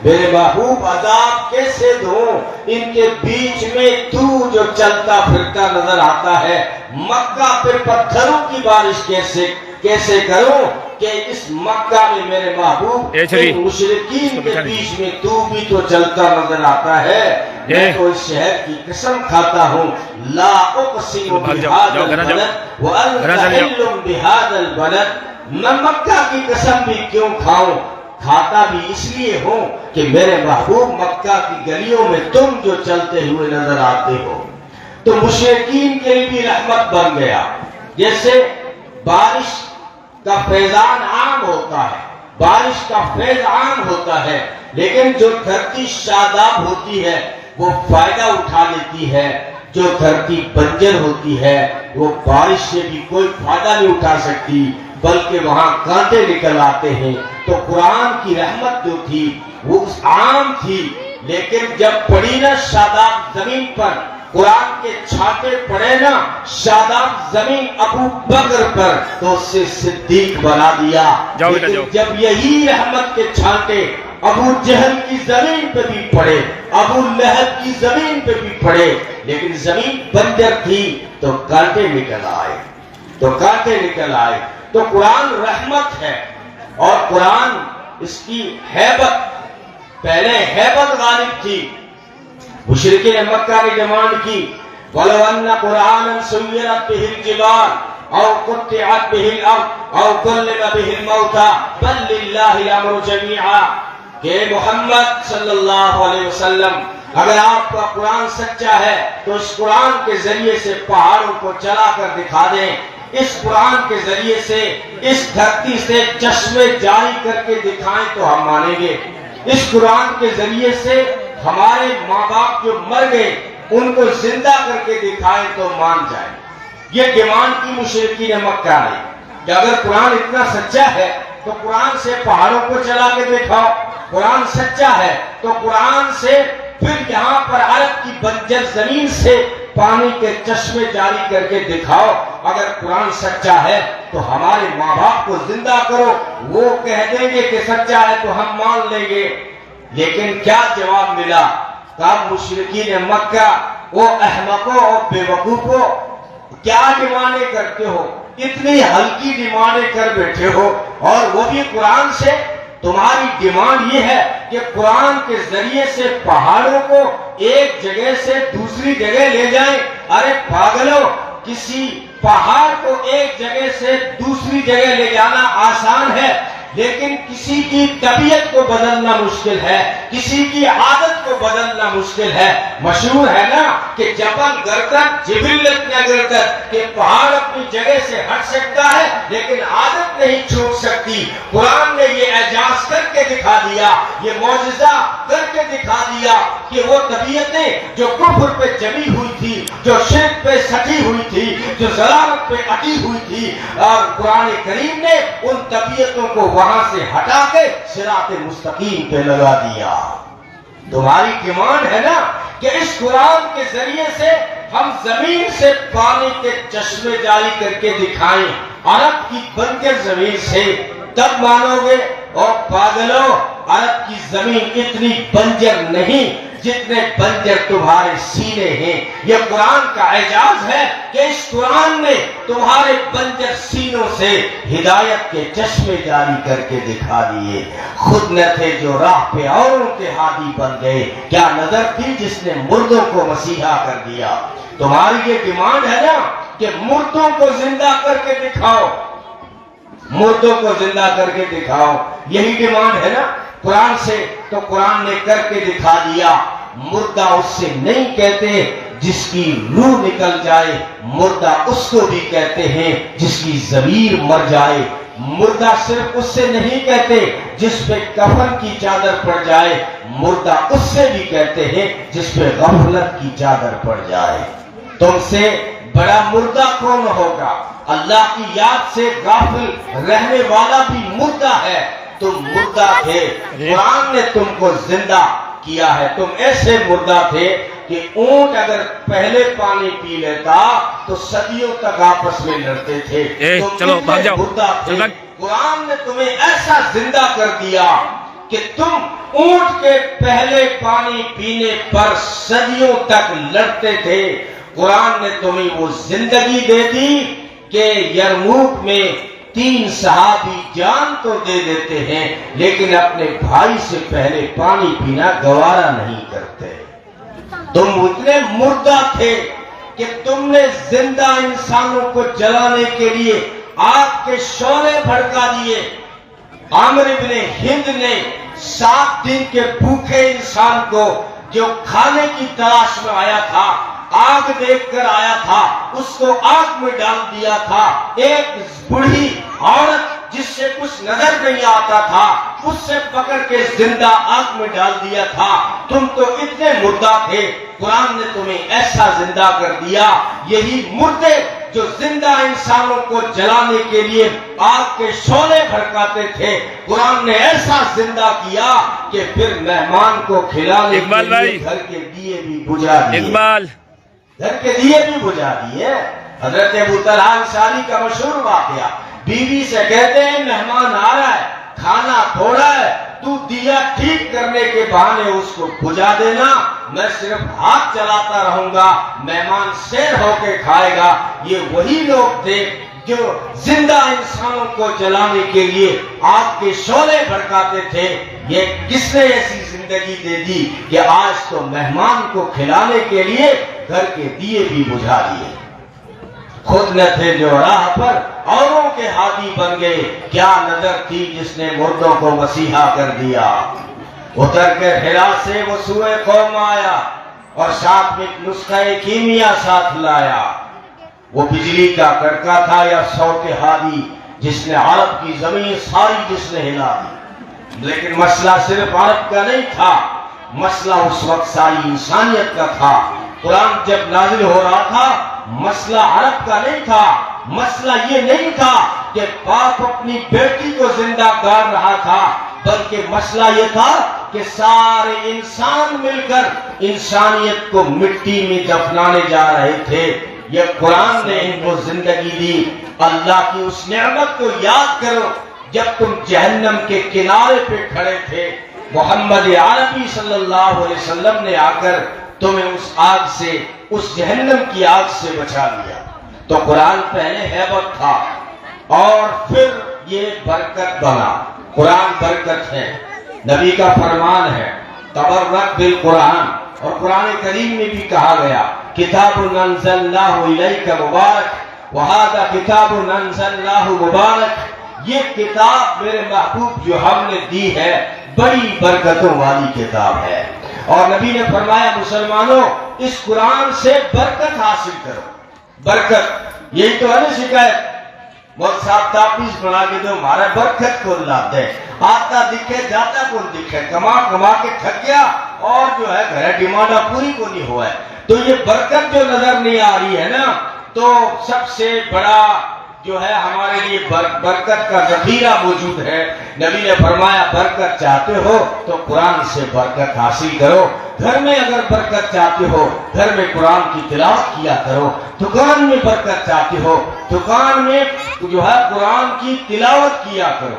میرے محبوب عذاب کیسے دوں، ان کے بیچ میں تو جو چلتا پھرتا نظر آتا ہے، مکہ پہ پتھروں کی بارش کیسے کروں کہ اس مکہ میں میرے محبوب ان مشرکین کے بیچ میں تو بھی تو چلتا نظر آتا ہے۔ میں تو اس شہر کی قسم کھاتا ہوں، لا اقسم بہذا البلد وانت حل بہذا البلد، میں مکہ کی قسم بھی کیوں کھاؤں، کھاتا بھی اس لیے ہوں کہ میرے محبوب مکہ کی گلیوں میں تم جو چلتے ہوئے نظر آتے ہو۔ تو مشرکین کے لیے بھی رحمت بن گیا، جیسے بارش کا فیضان عام ہوتا ہے، بارش کا فیض عام ہوتا ہے، لیکن جو دھرتی شاداب ہوتی ہے وہ فائدہ اٹھا لیتی ہے، جو دھرتی بنجر ہوتی ہے وہ بارش سے بھی کوئی فائدہ نہیں اٹھا سکتی، بلکہ وہاں کانٹے نکل آتے ہیں۔ تو قرآن کی رحمت جو تھی وہ عام تھی، لیکن جب پڑی نا شاداب زمین پر، قرآن کے چھانٹے پڑے نا شاداب زمین ابو بکر پر، تو اس سے صدیق بنا دیا۔ لیکن جب یہی رحمت کے چھانٹے ابو جہل کی زمین پہ بھی پڑے، ابو لہب کی زمین پہ بھی پڑے، لیکن زمین بنجر تھی تو کانٹے نکل آئے، تو قرآن رحمت ہے، اور قرآن اس کی ہیبت، پہلے ہیبت غالب تھی۔ مشرکین مکہ نے ڈیمانڈ کی، وَلَوْ أَنَّ قُرْآنًا سُيِّرَتْ بِهِ الْجِبَالُ أَوْ قُطِّعَتْ بِهِ الْأَرْضُ أَوْ كُلِّمَ بِهِ الْمَوْتَى بَلْ لِلَّهِ الْأَمْرُ جَمِيعًا، کہ محمد صلی اللہ علیہ وسلم اگر آپ کا قرآن سچا ہے تو اس قرآن کے ذریعے سے پہاڑوں کو چلا کر دکھا دیں، اس قرآن کے ذریعے سے اس دھرتی سے چشمے جاری کر کے دکھائیں تو ہم مانیں گے، اس قرآن کے ذریعے سے ہمارے ماں باپ جو مر گئے ان کو زندہ کر کے دکھائیں تو مان جائیں۔ یہ ڈیمانڈ کی مشرکین مکہ نے کہ اگر قرآن اتنا سچا ہے تو قرآن سے پہاڑوں کو چلا کے دکھاؤ، قرآن سچا ہے تو قرآن سے پھر یہاں پر عرب کی بنجر زمین سے پانی کے چشمے جاری کر کے دکھاؤ، اگر قرآن سچا ہے تو ہمارے ماں باپ کو زندہ کرو، وہ کہہ دیں گے کہ سچا ہے تو ہم مان لیں گے۔ لیکن کیا جواب ملا؟ کہا مشرکین مکہ، وہ احمقوں اور بے وقوفوں، کیا ڈیمانڈیں کرتے ہو، اتنی ہلکی ڈیمانڈیں کر بیٹھے ہو، اور وہ بھی قرآن سے۔ تمہاری ڈیمانڈ یہ ہے کہ قرآن کے ذریعے سے پہاڑوں کو ایک جگہ سے دوسری جگہ لے جائیں۔ ارے پاگلو، کسی پہاڑ کو ایک جگہ سے دوسری جگہ لے جانا آسان ہے، لیکن کسی کی طبیعت کو بدلنا مشکل ہے، کسی کی عادت کو بدلنا مشکل ہے۔ مشہور ہے نا کہ جبل گردت جبلت نہ گردت، کہ پہاڑ اپنی جگہ سے ہٹ سکتا ہے لیکن عادت نہیں چھوٹ سکتی۔ قرآن نے یہ اعجاز کر کے دکھا دیا، یہ معجزہ کر کے دکھا دیا کہ وہ طبیعتیں جو کفر پہ جمی ہوئی تھی، جو شرک پہ سٹی ہوئی تھی، جو ضلالت پہ اٹی ہوئی تھی، اور قرآن کریم نے ان طبیعتوں کو وہاں سے ہٹا کے صراط مستقیم پہ لگا دیا۔ تمہاری ڈیمانڈ ہے نا کہ اس قرآن کے ذریعے سے ہم زمین سے پانی کے چشمے جاری کر کے دکھائیں، عرب کی بنجر زمین سے، تب مانو گے۔ اور پاگلو، عرب کی زمین اتنی بنجر نہیں جتنے بنجر تمہارے سینے ہیں۔ یہ قرآن کا اعجاز ہے کہ اس قرآن نے تمہارے بنجر سینوں سے ہدایت کے چشمے جاری کر کے دکھا دیے۔ خود نہ تھے جو راہ پہ اوروں کے ہادی بن گئے، کیا نظر تھی جس نے مردوں کو مسیحا کر دیا۔ تمہاری یہ ڈیمانڈ ہے نا کہ مردوں کو زندہ کر کے دکھاؤ، مردوں کو زندہ کر کے دکھاؤ، یہی ڈیمانڈ ہے نا قرآن سے، تو قرآن نے کر کے دکھا دیا۔ مردہ اس سے نہیں کہتے جس کی روح نکل جائے، مردہ اس کو بھی کہتے ہیں جس کی ضمیر مر جائے۔ مردہ صرف اس سے نہیں کہتے جس پہ کفن کی چادر پڑ جائے، مردہ اس سے بھی کہتے ہیں جس پہ غفلت کی چادر پڑ جائے۔ تم سے بڑا مردہ کون ہوگا؟ اللہ کی یاد سے غافل رہنے والا بھی مردہ ہے۔ تم مردہ تھے، قرآن نے تم کو زندہ کیا ہے۔ تم ایسے مردہ تھے کہ اونٹ اگر پہلے پانی پی لیتا تو صدیوں تک آپس میں لڑتے تھے۔ تم مردہ تھے، قرآن نے تمہیں ایسا زندہ کر دیا کہ تم اونٹ کے پہلے پانی پینے پر صدیوں تک لڑتے تھے، قرآن نے تمہیں وہ زندگی دے دی کہ یرموک میں 3 صحابی جان تو دے دیتے ہیں لیکن اپنے بھائی سے پہلے پانی پینا گوارا نہیں کرتے۔ تم اتنے مردہ تھے کہ تم نے زندہ انسانوں کو جلانے کے لیے آگ کے شعلے بھڑکا دیے۔ عامر بن ہند نے 7 دن کے بھوکے انسان کو جو کھانے کی تلاش میں آیا تھا، آگ دیکھ کر آیا تھا، اس کو آگ میں ڈال دیا تھا۔ ایک بوڑھی عورت جس سے کچھ نظر نہیں آتا تھا، اس سے پکڑ کے زندہ آگ میں ڈال دیا تھا۔ تم تو اتنے مردہ تھے، قرآن نے تمہیں ایسا زندہ کر دیا۔ یہی مردے جو زندہ انسانوں کو جلانے کے لیے آگ کے شعلے بھڑکاتے تھے، قرآن نے ایسا زندہ کیا کہ پھر مہمان کو کھلانے کے لیے گھر کے دیے بھی بجھا دیے۔ گھر کے دیے بھی بجھا دیے۔ حضرت ابو طلحہ انصاری کا مشہور واقعہ، بیوی سے کہتے ہیں مہمان آ رہا ہے، کھانا تھوڑا ہے، تو دیا ٹھیک کرنے کے بہانے اس کو بجھا دینا، میں صرف ہاتھ چلاتا رہوں گا، مہمان سیر ہو کے کھائے گا۔ یہ وہی لوگ تھے جو زندہ انسانوں کو جلانے کے لیے آگ کے شعلے بھڑکاتے تھے۔ یہ کس نے ایسی زندگی دے دی کہ آج تو مہمان کو کھلانے کے لیے گھر کے دیے بھی بجھا دیے۔ خود نہ تھے جو راہ پر اوروں کے ہادی بن گئے، کیا نظر تھی جس نے مردوں کو مسیحا کر دیا۔ اتر کے ہرا سے وہ سوئے قوم آیا اور ساتھ میں نسخہ کیمیا ساتھ لایا۔ وہ بجلی کا کڑکا تھا یا صوت ہادی جس نے عرب کی زمین ساری جس نے ہلا دی۔ لیکن مسئلہ صرف عرب کا نہیں تھا، مسئلہ اس وقت ساری انسانیت کا تھا۔ قرآن جب نازل ہو رہا تھا، مسئلہ عرب کا نہیں تھا، مسئلہ یہ نہیں تھا کہ باپ اپنی بیٹی کو زندہ گاڑ رہا تھا، بلکہ مسئلہ یہ تھا کہ سارے انسان مل کر انسانیت کو مٹی میں دفنانے جا رہے تھے۔ یہ قرآن نے ان کو زندگی دی۔ اللہ کی اس نعمت کو یاد کرو جب تم جہنم کے کنارے پہ کھڑے تھے، محمد عربی صلی اللہ علیہ وسلم نے آ کر تمہیں اس آگ سے، اس جہنم کی آگ سے بچا لیا۔ تو قرآن پہلے ہیبت تھا اور پھر یہ برکت بنا۔ قرآن برکت ہے، نبی کا فرمان ہے تبرک بالقرآن، اور قرآن کریم میں بھی کہا گیا کتاب انزلناہ الیک مبارک وہذا کتاب انزلناہ مبارک، یہ کتاب میرے محبوب جو ہم نے دی ہے بڑی برکتوں والی کتاب ہے۔ اور نبی نے فرمایا مسلمانوں اس قرآن سے برکت حاصل کرو۔ برکت یہی تو ہے نا شکایت، بہت صاحب تاپیز بنا کے دو، ہمارا برکت کو لاتے ہیں، آتا دکھے جاتا کون دکھے، کما کے تھک گیا اور جو ہے گھر ڈیمانڈا پوری کو نہیں ہوا ہے۔ تو یہ برکت جو نظر نہیں آ رہی ہے نا، تو سب سے بڑا جو ہے ہمارے لیے برکت کا ذخیرہ موجود ہے۔ نبی نے فرمایا برکت چاہتے ہو تو قرآن سے برکت حاصل کرو۔ گھر میں اگر برکت چاہتے ہو گھر میں قرآن کی تلاوت کیا کرو، دکان میں برکت چاہتے ہو دکان میں جو ہے قرآن کی تلاوت کیا کرو۔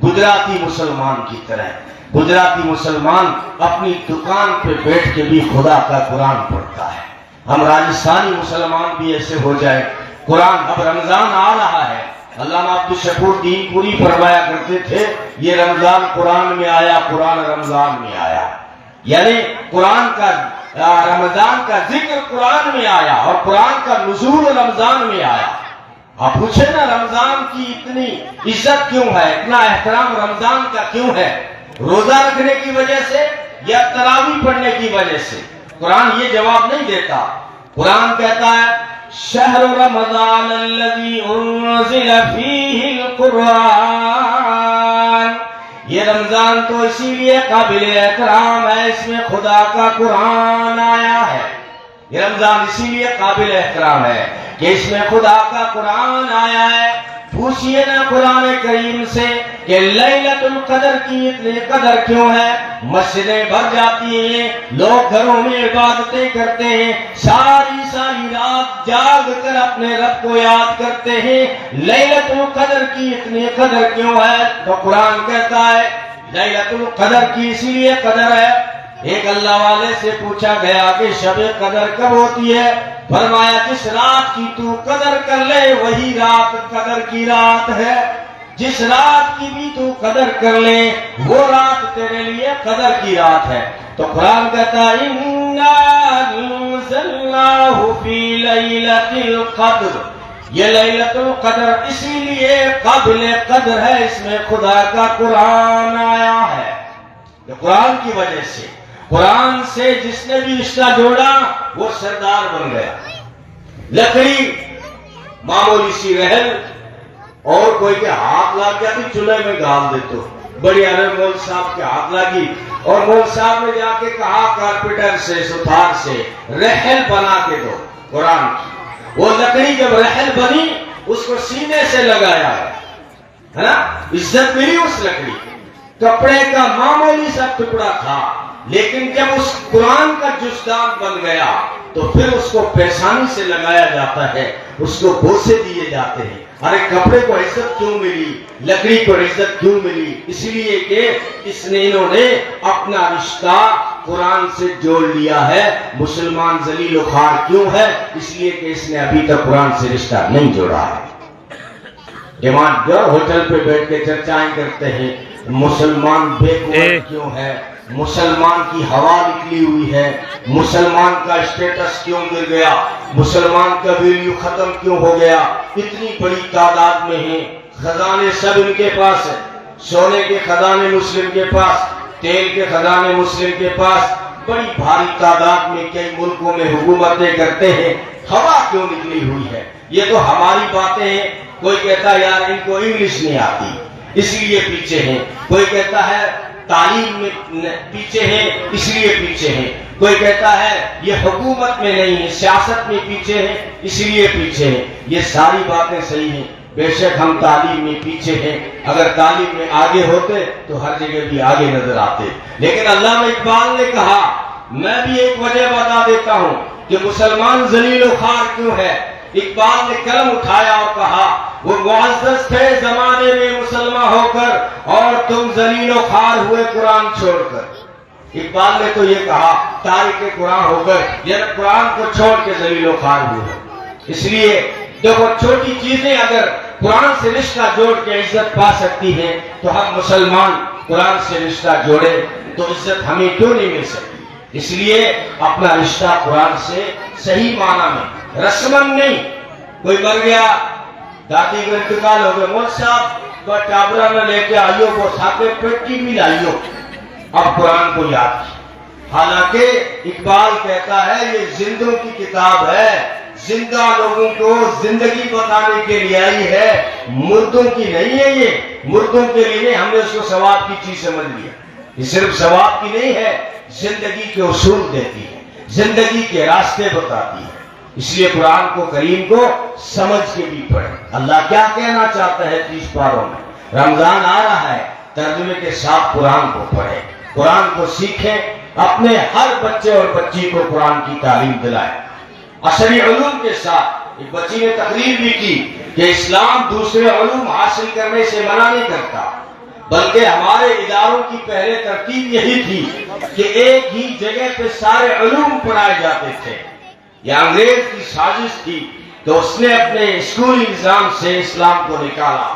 گجراتی مسلمان کی طرح گجراتی مسلمان اپنی دکان پہ بیٹھ کے بھی خدا کا قرآن پڑھتا ہے۔ ہم راجستھانی مسلمان بھی ایسے ہو جائے۔ قرآن اب رمضان آ رہا ہے، علامہ عبدالشکور دین پوری فرمایا کرتے تھے یہ رمضان قرآن میں آیا، قرآن رمضان میں آیا، یعنی قرآن کا رمضان کا ذکر قرآن میں آیا اور قرآن کا نزول رمضان میں آیا۔ آپ پوچھیں نا رمضان کی اتنی عزت کیوں ہے، اتنا احترام رمضان کا کیوں ہے؟ روزہ رکھنے کی وجہ سے یا تراویح پڑھنے کی وجہ سے؟ قرآن یہ جواب نہیں دیتا۔ قرآن کہتا ہے شہر رمضان الذی انزل فیہ القرآن، یہ رمضان تو اسی لیے قابل احترام ہے، اس میں خدا کا قرآن آیا ہے۔ یہ رمضان اسی لیے قابل احترام ہے کہ اس میں خدا کا قرآن آیا ہے۔ پوچھئے نا قرآن کریم سے کہ لیلۃ القدر کی اتنی قدر کیوں ہے؟ مسجدیں بھر جاتی ہیں، لوگ گھروں میں عبادتیں کرتے ہیں، ساری رات جاگ کر اپنے رب کو یاد کرتے ہیں، لیلۃ القدر کی اتنی قدر کیوں ہے؟ تو قرآن کہتا ہے لیلۃ القدر کی اسی لیے قدر ہے. ایک اللہ والے سے پوچھا گیا کہ شب قدر کب ہوتی ہے؟ فرمایا جس رات کی تو قدر کر لے وہی رات قدر کی رات ہے. جس رات کی بھی تو قدر کر لے وہ رات تیرے لیے قدر کی رات ہے. تو قرآن کہتا ہے اِنَّا أَنزَلْنَاهُ فِي لَيْلَةِ الْقَدْرِ. یہ لیلۃ القدر اسی لیے قابل قدر ہے، اس میں خدا کا قرآن آیا ہے. یہ قرآن کی وجہ سے، قرآن سے جس نے بھی رشتہ جوڑا وہ سردار بن گیا. لکڑی معمولی سی رحل اور کوئی کے ہاتھ لگ گیا تو چولہے میں گال دیتے ہو. بڑی عالم مول صاحب کے ہاتھ لگی اور مول صاحب نے جا کے کہا کارپیٹر سے، ستھار سے رحل بنا کے دو قرآن کی. وہ لکڑی جب رحل بنی اس کو سینے سے لگایا ہے نا، عزت ملی اس لکڑی. کپڑے کا معمولی سا ٹکڑا تھا لیکن جب اس قرآن کا جزدان بن گیا تو پھر اس کو پیشانی سے لگایا جاتا ہے، اس کو بوسے دیے جاتے ہیں. ارے کپڑے کو عزت کیوں ملی، لکڑی کو عزت کیوں ملی؟ اس لیے کہ انہوں نے اپنا رشتہ قرآن سے جوڑ لیا ہے. مسلمان ذلیل و خوار کیوں ہے؟ اس لیے کہ اس نے ابھی تک قرآن سے رشتہ نہیں جوڑا ہے. ڈیمانڈ جو ہوٹل پہ بیٹھ کے چرچائیں کرتے ہیں مسلمان بے قوت کیوں ہے، مسلمان کی ہوا نکلی ہوئی ہے، مسلمان کا اسٹیٹس کیوں گر گیا، مسلمان کا ویلیو ختم کیوں ہو گیا. اتنی بڑی تعداد میں ہیں، خزانے سب ان کے پاس ہیں. سونے کے خزانے مسلم کے پاس، تیل کے خزانے مسلم کے پاس، بڑی بھاری تعداد میں کئی ملکوں میں حکومتیں کرتے ہیں. ہوا کیوں نکلی ہوئی ہے؟ یہ تو ہماری باتیں ہیں. کوئی کہتا ہے یار ان کو انگلش نہیں آتی اس لیے پیچھے ہیں. کوئی کہتا ہے تعلیم میں پیچھے ہیں اس لیے پیچھے ہیں. کوئی کہتا ہے یہ حکومت میں نہیں ہے، سیاست میں پیچھے ہیں اس لیے پیچھے ہیں. یہ ساری باتیں صحیح ہیں. بے شک ہم تعلیم میں پیچھے ہیں، اگر تعلیم میں آگے ہوتے تو ہر جگہ بھی آگے نظر آتے. لیکن علامہ اقبال نے کہا، میں بھی ایک وجہ بتا دیتا ہوں کہ مسلمان ذلیل و خوار کیوں ہے. اقبال نے قلم اٹھایا اور کہا وہ معزز تھے زمانے میں مسلمان ہو کر اور تم ذلیل و خوار ہوئے قرآن چھوڑ کر. اقبال نے تو یہ کہا تارک قرآن ہو کر، یعنی قرآن کو چھوڑ کے ذلیل و خوار ہوئے. اس لیے دیکھو چھوٹی چیزیں اگر قرآن سے رشتہ جوڑ کے عزت پا سکتی ہیں تو ہم مسلمان قرآن سے رشتہ جوڑے تو عزت ہمیں کیوں نہیں مل سکتی. اس لیے اپنا رشتہ قرآن سے صحیح معنی میں، رسمن نہیں. کوئی مر گیا، دادی کا انتقال ہو گیا، مول صاحب کو ٹابرا میں لے کے آئیو کو ساتھ پیٹی بھی لائیو، اب قرآن کو یاد کی. حالانکہ اقبال کہتا ہے یہ زندوں کی کتاب ہے، زندہ لوگوں کو زندگی بتانے کے لیے آئی ہے، مردوں کی نہیں ہے. یہ مردوں کے لیے ہم نے اس کو ثواب کی چیز سمجھ لیا. یہ صرف ثواب کی نہیں ہے، زندگی کے اصول دیتی ہے، زندگی کے راستے بتاتی ہے. اس لیے قرآن کو کریم کو سمجھ کے بھی پڑھیں. اللہ کیا کہنا چاہتا ہے 30 پاروں میں. رمضان آ رہا ہے، ترجمے کے ساتھ قرآن کو پڑھیں، قرآن کو سیکھیں، اپنے ہر بچے اور بچی کو قرآن کی تعلیم دلائیں. عصری علوم کے ساتھ ایک بچی نے تقریر بھی کی کہ اسلام دوسرے علوم حاصل کرنے سے منع نہیں کرتا، بلکہ ہمارے اداروں کی پہلے ترتیب یہی تھی کہ ایک ہی جگہ پہ سارے علوم پڑھائے جاتے تھے. یہ انگریز کی سازش تھی تو اس نے اپنے اسکولی نظام سے اسلام کو نکالا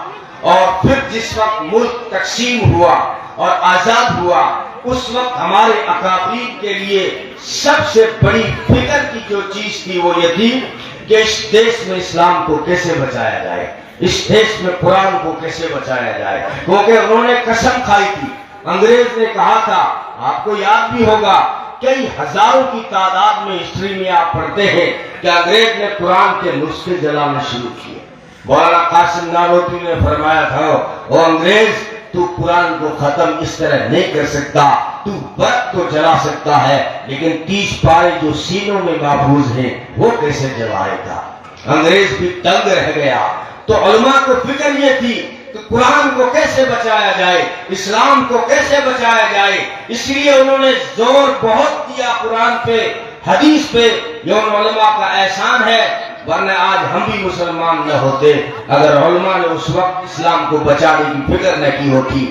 اور پھر جس وقت ملک تقسیم ہوا اور آزاد ہوا اس وقت ہمارے اکابرین کے لیے سب سے بڑی فکر کی جو چیز تھی وہ یہ تھی کہ اس دیش میں اسلام کو کیسے بچایا جائے، اس دیش میں قرآن کو کیسے بچایا جائے. کیونکہ انہوں نے قسم کھائی تھی. انگریز نے کہا تھا، آپ کو یاد بھی ہوگا، کئی ہزاروں کی تعداد میں ہسٹری میں آپ پڑھتے ہیں کہ انگریز نے قرآن کے نسخے جلانا شروع کیے. مولانا قاسم نانوتوی نے فرمایا تھا، وہ انگریز تو قرآن کو ختم اس طرح نہیں کر سکتا، تو برق تو جلا سکتا ہے لیکن 30 پارے جو سینوں میں محفوظ ہیں وہ کیسے جلائے گا. انگریز بھی دنگ رہ گیا. تو علماء کو فکر یہ تھی کہ قرآن کو کیسے بچایا جائے، اسلام کو کیسے بچایا جائے. اس لیے انہوں نے زور بہت دیا قرآن پہ، حدیث پہ. یہ ان علماء کا احسان ہے، ورنہ آج ہم بھی مسلمان نہ ہوتے اگر علماء نے اس وقت اسلام کو بچانے کی فکر نہ کی ہوتی.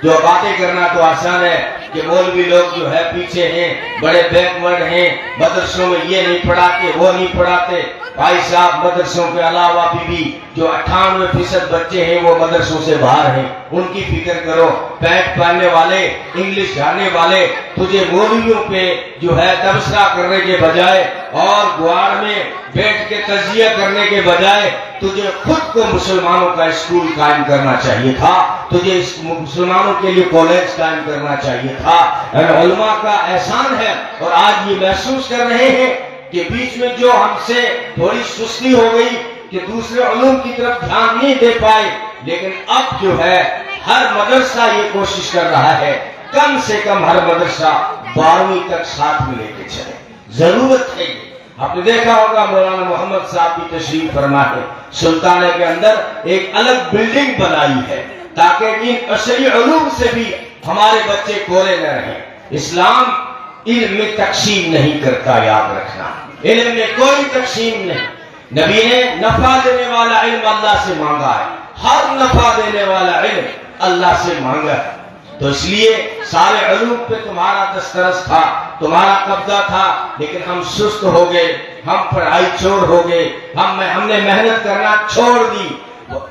جو باتیں کرنا تو آسان ہے کہ مولوی لوگ جو ہے پیچھے ہیں، بڑے بیکورڈ ہیں، مدرسوں میں یہ نہیں پڑھاتے وہ نہیں پڑھاتے۔ بھائی صاحب، مدرسوں کے علاوہ بھی جو 98% بچے ہیں وہ مدرسوں سے باہر ہیں، ان کی فکر کرو۔ پینٹ پہننے والے، انگلش جاننے والے تجھے مولویوں پہ جو ہے تبصرہ کرنے کے بجائے اور گوار میں بیٹھ کے تجزیہ کرنے کے بجائے تجھے خود کو مسلمانوں کا اسکول قائم کرنا چاہیے تھا، تجھے مسلمانوں کے لیے کالج قائم کرنا چاہیے تھا۔ علماء کا احسان ہے، اور آج یہ محسوس کر رہے ہیں کہ بیچ میں جو ہم سے تھوڑی سستی ہو گئی کہ دوسرے علوم کی طرف دھیان نہیں دے پائے، لیکن اب جو ہے ہر مدرسہ یہ کوشش کر رہا ہے کم سے کم ہر مدرسہ 12ویں تک ساتھ میں لے کے چلے۔ ضرورت ہے یہ۔ آپ نے دیکھا ہوگا مولانا محمد صاحب بھی تشریف فرما ہے، سلطانہ کے اندر ایک الگ بلڈنگ بنائی ہے تاکہ ان عصری علوم سے بھی ہمارے بچے کورے نہ رہیں۔ اسلام علم میں تقسیم نہیں کرتا، یاد رکھنا، علم میں کوئی تقسیم نہیں۔ نبی نے نفع دینے والا علم اللہ سے مانگا ہے، ہر نفع دینے والا علم اللہ سے مانگا ہے۔ تو اس لیے سارے علوم پہ تمہارا دسترس تھا، تمہارا قبضہ تھا، لیکن ہم سست ہو گئے، ہم پڑھائی چھوڑ ہو گئے، ہم نے محنت کرنا چھوڑ دی،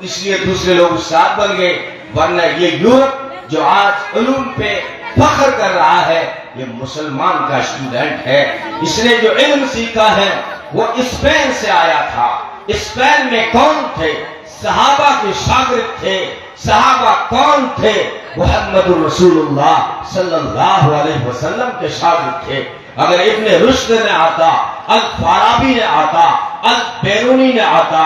اس لیے دوسرے لوگ استاد بن گئے۔ ورنہ یہ یورپ جو آج علوم پہ فخر کر رہا ہے، یہ مسلمان کا اسٹوڈنٹ ہے۔ اس نے جو علم سیکھا ہے وہ اسپین سے آیا تھا۔ اسپین میں کون تھے؟ صحابہ کے شاگرد تھے۔ صحابہ کون تھے؟ محمد رسول اللہ صلی اللہ علیہ وسلم کے شاگرد تھے۔ اگر ابن رشد نے آتا، الفارابی نے آتا، البیرونی نے آتا،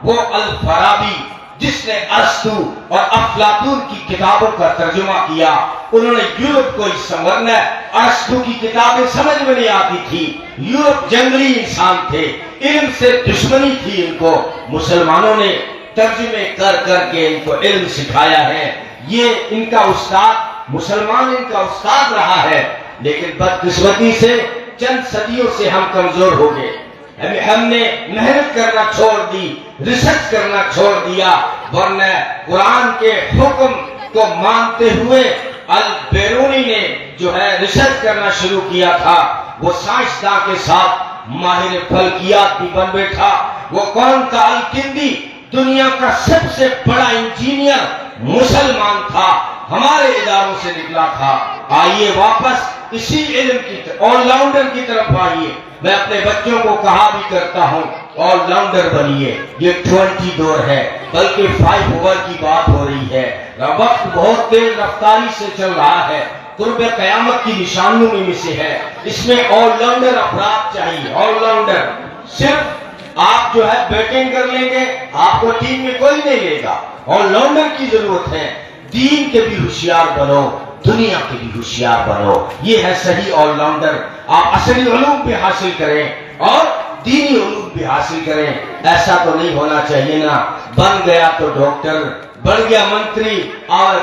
وہ الفارابی جس نے ارسطو اور افلاطون کی کتابوں کا ترجمہ کیا، انہوں نے یورپ کو سمجھنا۔ ارسطو کی کتابیں سمجھ میں نہیں آتی تھی، یورپ جنگلی انسان تھے، علم سے دشمنی تھی ان کو، مسلمانوں نے ترجمے کر کر کے ان کو علم سکھایا ہے۔ یہ ان کا استاد، مسلمان ان کا استاد رہا ہے، لیکن بدقسمتی سے چند صدیوں سے ہم کمزور ہو گئے۔ ہم نے محنت کرنا چھوڑ دی، ریسرچ کرنا چھوڑ دیا، ورنہ قرآن کے حکم کو مانتے ہوئے البیرونی نے جو ہے ریسرچ کرنا شروع کیا تھا، وہ سائنسداں کے ساتھ ماہر فلکیات بھی بن بیٹھا۔ وہ کون تھا؟ الکندی، دنیا کا سب سے بڑا انجینئر مسلمان تھا، ہمارے اداروں سے نکلا تھا۔ آئیے واپس اسی علم کی آل راؤنڈر کی طرف آئیے۔ میں اپنے بچوں کو کہا بھی کرتا ہوں آل راؤنڈر بنیے۔ یہ 20 دور ہے، بلکہ 5 اوور کی بات ہو رہی ہے۔ وقت بہت تیز رفتاری سے چل رہا ہے، قرب قیامت کی نشانیوں میں سے ہے۔ اس میں آل راؤنڈر افراد چاہیے، آل راؤنڈر۔ صرف آپ جو ہے بیٹنگ کر لیں گے، آپ کو ٹیم میں کوئی نہیں لے گا۔ آل راؤنڈر کی ضرورت ہے۔ دین کے بھی ہوشیار بنو، دنیا کے بھی ہوشیار بنو، یہ ہے صحیح آل راؤنڈر۔ آپ عصری علوم بھی حاصل کریں اور دینی علوم بھی حاصل کریں۔ ایسا تو نہیں ہونا چاہیے نا، بن گیا تو ڈاکٹر، بن گیا منتری، اور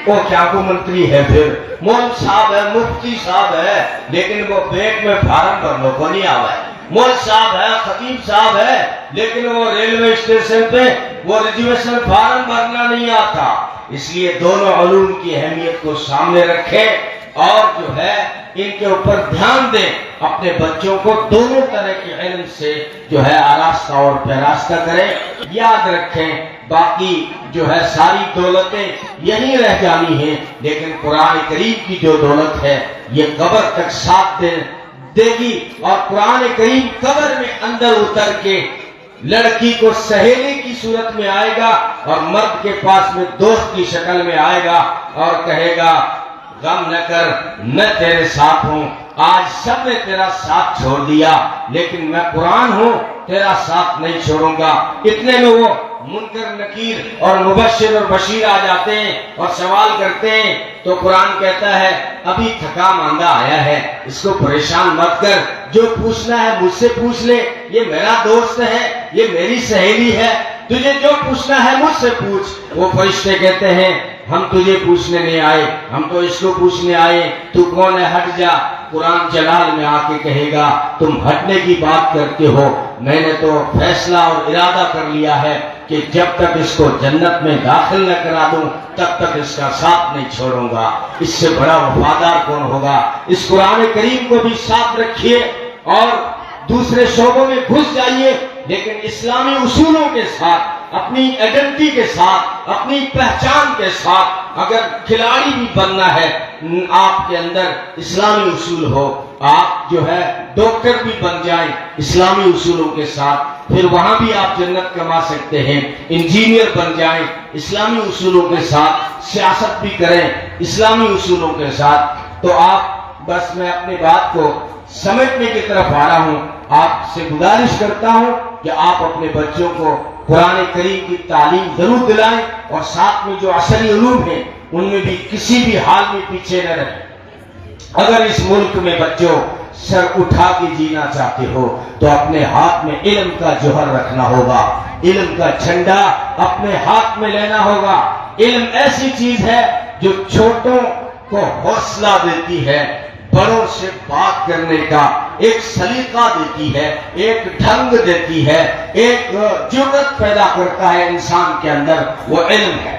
وہ کیا کو منتری ہے، پھر مول صاحب ہے، مفتی صاحب ہے، لیکن وہ بیگ میں فارم بھرنے کو نہیں آوا ہے۔ مول صاحب ہے، خطیب صاحب ہے، لیکن وہ ریلوے اسٹیشن پہ وہ ریزرویشن فارم بھرنا نہیں آتا۔ اس لیے دونوں علوم کی اہمیت کو سامنے رکھیں اور جو ہے ان کے اوپر دھیان دیں، اپنے بچوں کو دونوں طرح کے علم سے جو ہے آراستہ اور پیراستہ کریں۔ یاد رکھیں باقی جو ہے ساری دولتیں یہیں رہ جانی ہیں، لیکن قرآن کریم کی جو دولت ہے یہ قبر تک ساتھ دے گی، اور قرآن کریم قبر میں اندر اتر کے لڑکی کو سہیلی کی صورت میں آئے گا اور مرد کے پاس میں دوست کی شکل میں آئے گا اور کہے گا غم نہ کر، میں تیرے ساتھ ہوں، آج سب نے تیرا ساتھ چھوڑ دیا لیکن میں قرآن ہوں، تیرا ساتھ نہیں چھوڑوں گا۔ اتنے میں وہ منکر نکیر اور مبشر اور بشیر آ جاتے ہیں اور سوال کرتے ہیں، تو قرآن کہتا ہے ابھی تھکا ماندہ آیا ہے، اس کو پریشان مت کر، جو پوچھنا ہے مجھ سے پوچھ لے، یہ میرا دوست ہے، یہ میری سہیلی ہے، تجھے جو پوچھنا ہے مجھ سے پوچھ۔ وہ فرشتے کہتے ہیں ہم تجھے پوچھنے نہیں آئے، ہم تو اس کو پوچھنے آئے، تو کون ہے، ہٹ جا۔ قرآن جلال میں آ کے کہے گا تم ہٹنے کی بات کرتے ہو، میں نے تو فیصلہ اور ارادہ کر لیا ہے، کہ جب تک اس کو جنت میں داخل نہ کرا دوں تب تک اس کا ساتھ نہیں چھوڑوں گا۔ اس سے بڑا وفادار کون ہوگا؟ اس قرآن کریم کو بھی ساتھ رکھیے اور دوسرے شعبوں میں گھس جائیے، لیکن اسلامی اصولوں کے ساتھ، اپنی آئیڈینٹی کے ساتھ، اپنی پہچان کے ساتھ۔ اگر کھلاڑی بھی بننا ہے، آپ کے اندر اسلامی اصول ہو، آپ جو ہے ڈاکٹر بھی بن جائیں اسلامی اصولوں کے ساتھ، پھر وہاں بھی آپ جنت کما سکتے ہیں۔ انجینئر بن جائیں اسلامی اصولوں کے ساتھ، سیاست بھی کریں اسلامی اصولوں کے ساتھ۔ تو آپ بس میں اپنی بات کو سمجھنے کی طرف آ رہا ہوں۔ آپ سے گزارش کرتا ہوں کہ آپ اپنے بچوں کو قرآن کریم کی تعلیم ضرور دلائیں، اور ساتھ میں جو عصری علوم ہیں ان میں بھی کسی بھی حال میں پیچھے نہ رہیں۔ اگر اس ملک میں بچوں سر اٹھا کے جینا چاہتے ہو تو اپنے ہاتھ میں علم کا جوہر رکھنا ہوگا، علم کا جھنڈا اپنے ہاتھ میں لینا ہوگا۔ علم ایسی چیز ہے جو چھوٹوں کو حوصلہ دیتی ہے، بڑوں سے بات کرنے کا ایک سلیقہ دیتی ہے، ایک ڈھنگ دیتی ہے، ایک جرأت پیدا کرتا ہے انسان کے اندر، وہ علم ہے۔